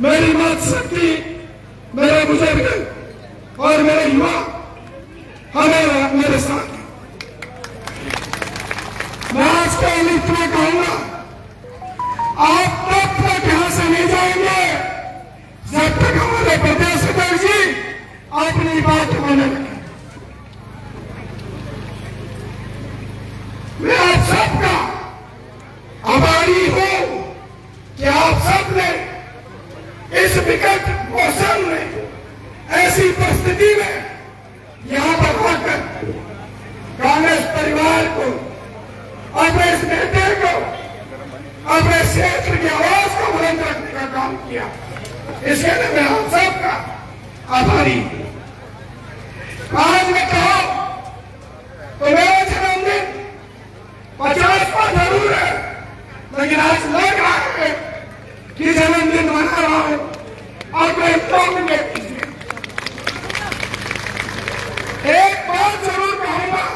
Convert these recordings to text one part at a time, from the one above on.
मेरी मातृ शक्ति, मेरे बुजुर्ग और मेरे युवा हमें मेरे साथ हैं। मैं आज के लिए इतना कहूंगा, आप तब तक यहां से नहीं जाएंगे जब तक हमारे प्रदेश अध्यक्ष जी अपनी बात माने रखें। मैं आप सबका आभारी हूं कि आप सबने इस विकट मौसम में, ऐसी परिस्थिति में यहां पर आकर कांग्रेस परिवार को, अपने इस नेता को, अपने क्षेत्र की आवाज को बुलंद रखने का काम किया। इसके लिए मैं आप सबका आभारी हूं। आज मैं कहूं तो मेरा जन्मदिन 50वां जरूर है, लेकिन आज लग रहा है कि जन्मदिन मना रहा हूं अपने लोगों के पीछे। एक बात जरूर कहूंगा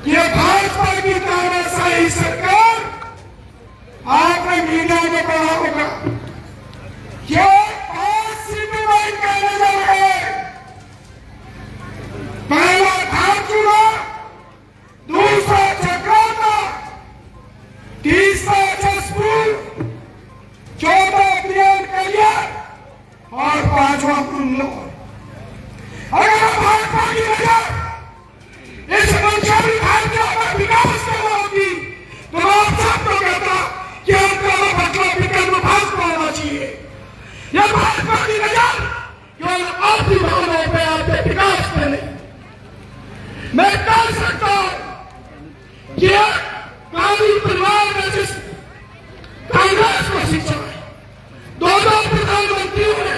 कि भाजपा की तानाशाही सरकार, आपने मीडिया में पढ़ा होगा कि 5 सीटें कहने जा रहे हैं। पहला धारचूड़ा, दूसरा चक्राता, तीसरा जसपुर, चौथा प्रियंक कलियर और 5वां कुल्लूर। अगर भाजपा की नजर इस मंशवी भाजपा का विकास करना होगी तो मैं आप सबको कहता कि आपका मतलब विकल्प भाजपा होना चाहिए। यह भाजपा की नजर केवल आपकी भावनाओं पर आपके विकास में नहीं। मैं कह सकता हूं कि गांधी परिवार में जिस कांग्रेस को शिक्षा है, दोनों प्रधानमंत्रियों ने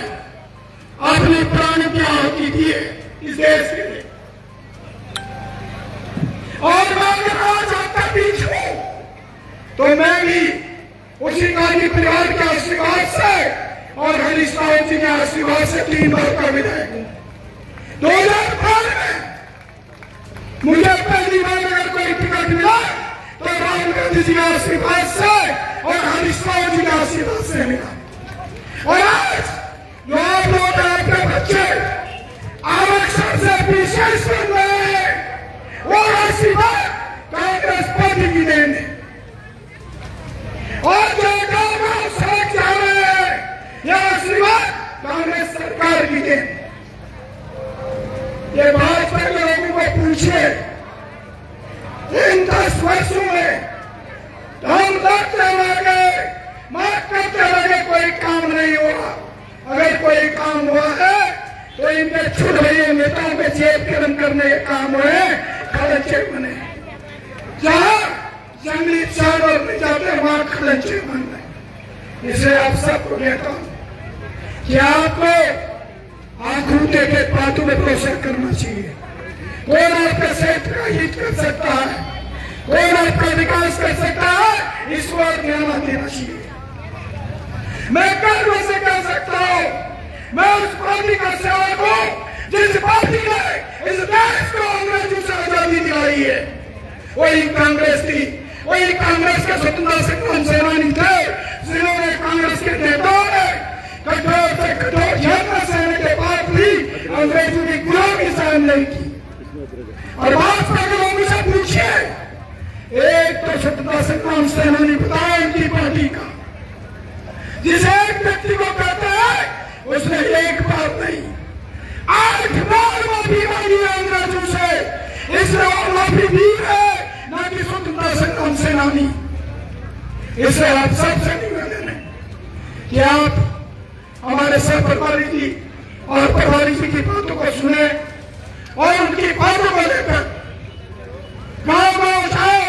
अपने प्राण की आहुति दी है इस देश के लिए। और मैं अगर आज आपका बीच हूं तो मैं भी उसी गांधी परिवार के आशीर्वाद से और हरीश रावत जी के आशीर्वाद से 3 बार का विधायक हूं। 2012 में मुझे पहली बार अगर कोई टिकट मिला तो राहुल गांधी जी के आशीर्वाद से और हरीश रावत जी के आशीर्वाद से मिला। और आज जो आप लोग अपने बच्चे आरक्षण से विशेष बन रहे हैं, वो आशीर्वाद कांग्रेस पार्टी की देन है। और जो गांव सड़क जा रहे हैं, यह आशीर्वाद कांग्रेस सरकार की देन। ये भाजपा के लोगों को पूछे, इन 10 वर्षों में हम लड़ते लगे, माफ करते लगे, कोई काम नहीं हुआ। अगर कोई काम हुआ है तो इनके छुट रही नेताओं के जेब गर्म करने के काम हुए, खर्चे बने। जहां जंगली जानवर में जाते वहां खर्चे बन रहे। इसलिए आप सबको कहता हूं कि आपको आंखों के बातों में भरोसा करना चाहिए। कौन आपका क्षेत्र का हित कर सकता है, कौन आपका विकास कर सकता है, इस पर ध्यान देना चाहिए। मैं गर्व से कह सकता हूं, मैं उस पार्टी का सेवक हूं जिस पार्टी ने इस देश को अंग्रेजों से आजादी दिलाई है। वही कांग्रेस थी, वही कांग्रेस के स्वतंत्रता संग्राम सेनानी थे जिन्होंने कांग्रेस के नेताओं ने कठोर से कठोर यात्रा सहने के बाद भी अंग्रेजों की गुलामी सहन नहीं की। और भाजपा के लोगों से पूछिए, एक तो स्वतंत्रता संग्राम सेनानी बताया इनकी पार्टी का, जिसे एक व्यक्ति को कहते हैं उसने एक बार नहीं 8 बार माफी मांगी है अंग्रेजों से। इसने और माफी दी है न कि स्वतंत्रता संग्राम सेनानी। इसे आप सबसे निवेदन है कि आप हमारे सर प्रभारी जी और प्रभारी जी की बातों को सुने और उनकी बातों को लेकर गांव जाए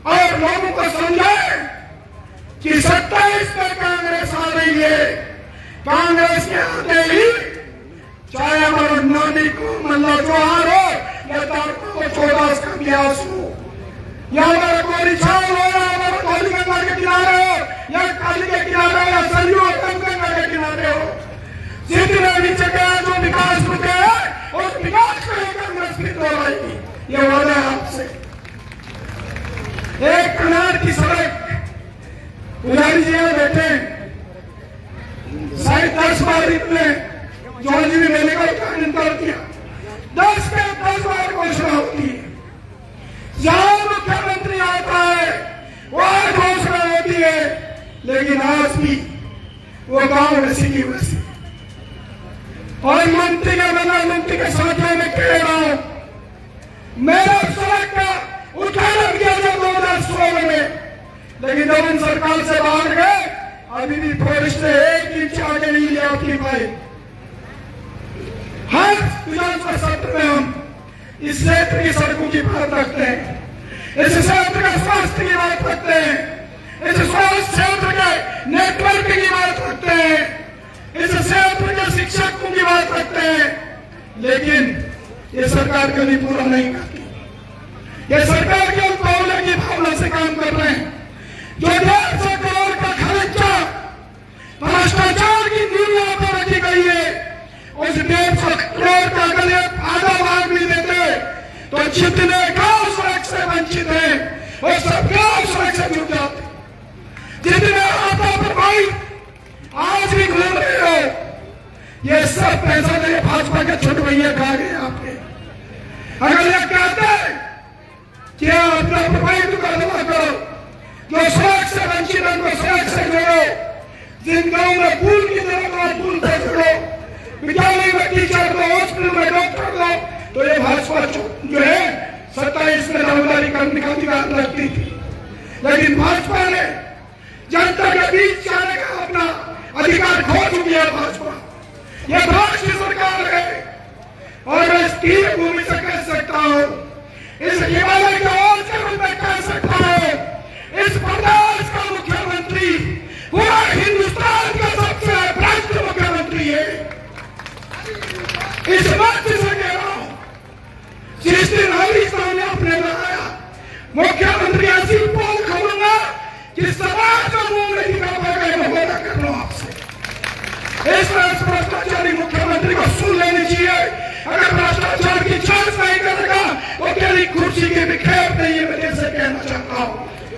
और लोगों को समझाए कि 27 में कांग्रेस आ रही है। कांग्रेस के आते ही चाहे हमारे नानी को मल्ला जोहार हो या तारकों को 14 का इतिहास हो, या हमारा कोरी छाल हो, या हमारा काली गंगा के किनारे हो, या काली के किनारे हो, या सरयू और गंगा के किनारे हो, जितने भी जगह जो विकास रुके हैं उस विकास को ही कांग्रेस की दोहराएगी। ये वादा है आपसे। एक कनार की सड़क पुजारी जी बैठे आधारित में जोजी मेले का उद्घाटन कर दिया। 10 के 10 बार घोषणा होती है, जहां मुख्यमंत्री आता है वहां घोषणा होती है, लेकिन आज भी वो गांव वैसी की वैसी। और मंत्री के प्रधानमंत्री के साथियों में कह रहा हूं, मेरा सड़क का उद्घाटन किया था 2016 में, लेकिन जब इन सरकार से बाहर गए अभी भी फॉरेस्ट एक इंच आगे नहीं लिया अपनी पाई। हर विधानसभा सत्र में हम इस क्षेत्र की सड़कों की बात रखते हैं, इस क्षेत्र का स्वास्थ्य की बात रखते हैं, इस स्वास्थ्य क्षेत्र के नेटवर्क की बात रखते हैं, इस क्षेत्र के शिक्षकों की बात रखते हैं, लेकिन ये सरकार कभी पूरा नहीं करती। ये सरकार केवल बहुल्य की भावना से काम कर रहे हैं। जो 150 करोड़ का खर्चा भ्रष्टाचार की दुनिया पर रखी गई है, उस 150 करोड़ का अगर आधा भाग भी देते तो जितने गांव सड़क से वंचित हैं वो सब गांव सड़क से जुड़ जाते। जितने आपदा प्रभावित आज भी घूम रहे हो, ये सब पैसा दे भाजपा के छोटे भैया खा गए आपके। अगर ये कहते हैं कि आपदा प्रभावित कर दो, जो सड़क से वंचित है उनको सड़क से जोड़ो, जिन गाँव में पुल की जरूरत है पुल से जोड़ो, विद्यालय में टीचर दो, हॉस्पिटल में डॉक्टर दो, तो ये भाजपा जो है 27 में दावेदारी करने का अधिकार रखती थी। लेकिन भाजपा ने जनता के बीच जाने का अपना अधिकार खो चुकी है। भाजपा ये भ्रष्ट सरकार है और मैं इस तीर भूमि से कह सकता हूँ, इस हिमालय के और चरण में कह सकता हूँ, इस प्रदेश का मुख्यमंत्री पूरा हिंदुस्तान का सबसे भ्रष्ट मुख्यमंत्री है। इस मंच से कह रहा हूं, जिस दिन हमारी सामने आपने लगाया मुख्यमंत्री ऐसी पोल खोलूंगा कि समाज का मुंह नहीं दिखा पाएगा। मैं वादा कर रहा हूं आपसे, इस भ्रष्टाचारी मुख्यमंत्री को सुन लेनी चाहिए। अगर भ्रष्टाचार की जांच नहीं करेगा तो तेरी कुर्सी की भी खैर नहीं है, मैं जैसे कहना चाहता हूं।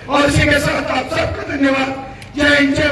और इसी के साथ आप सबका धन्यवाद। जय हिंद, जय